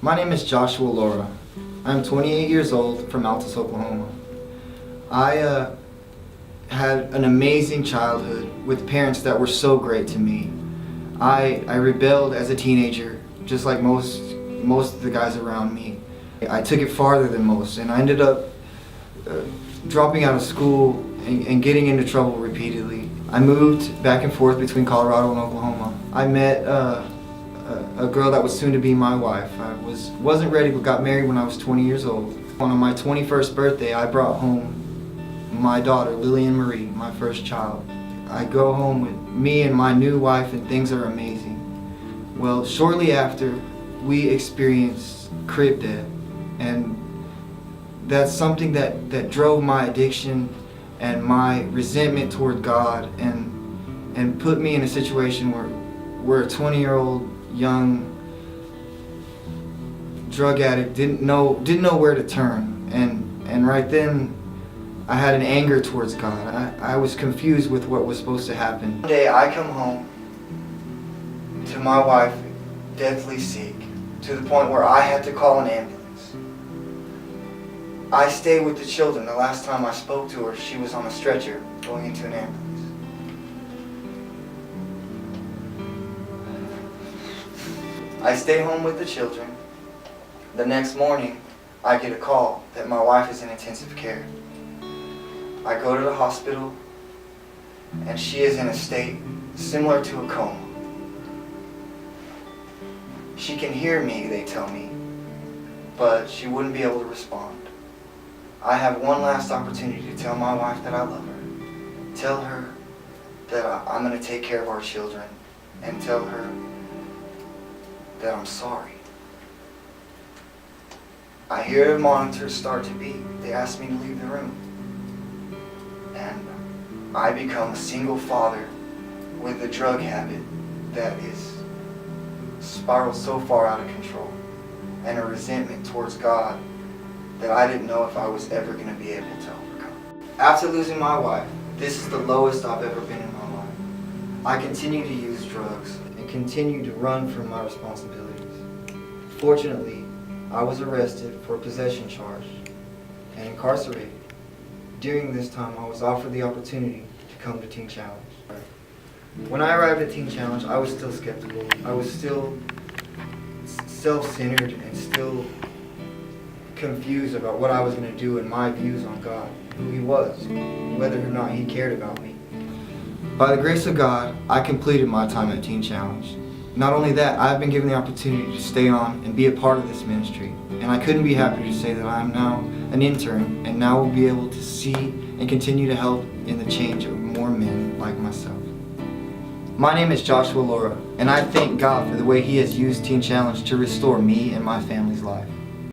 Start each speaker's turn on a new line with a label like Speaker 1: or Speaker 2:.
Speaker 1: My name is Joshua Lorah. I'm 28 years old from Altus, Oklahoma. I had an amazing childhood with parents that were so great to me. I rebelled as a teenager, just like most of the guys around me. I took it farther than most, and I ended up dropping out of school and getting into trouble repeatedly. I moved back and forth between Colorado and Oklahoma. I met a girl that was soon to be my wife. I wasn't ready, but got married when I was 20 years old. On my 21st birthday, I brought home my daughter, Lillian Marie, my first child. I go home with me and my new wife, and things are amazing. Well, shortly after, we experienced crib death, and that's something that drove my addiction and my resentment toward God, and put me in a situation where a 20-year-old young drug addict didn't know where to turn, and right then I had an anger towards God. I was confused with what was supposed to happen. One day I come home to my wife deathly sick, to the point where I had to call an ambulance. I stayed with the children. The last time I spoke to her, she was on a stretcher going into an ambulance. I stay home with the children. The next morning, I get a call that my wife is in intensive care. I go to the hospital, and she is in a state similar to a coma. She can hear me, they tell me, but she wouldn't be able to respond. I have one last opportunity to tell my wife that I love her, tell her that I'm going to take care of our children, and tell her that I'm sorry. I hear the monitors start to beep. They ask me to leave the room. And I become a single father with a drug habit that is spiraled so far out of control, and a resentment towards God that I didn't know if I was ever going to be able to overcome. After losing my wife, this is the lowest I've ever been in my life. I continue to use drugs and continue to run from my responsibilities. Fortunately, I was arrested for a possession charge and incarcerated. During this time, I was offered the opportunity to come to Teen Challenge. When I arrived at Teen Challenge, I was still skeptical. I was still self-centered and still confused about what I was going to do and my views on God, who He was, whether or not He cared about me. By the grace of God, I completed my time at Teen Challenge. Not only that, I've been given the opportunity to stay on and be a part of this ministry. And I couldn't be happier to say that I am now an intern, and now will be able to see and continue to help in the change of more men like myself. My name is Joshua Lorah, and I thank God for the way He has used Teen Challenge to restore me and my family.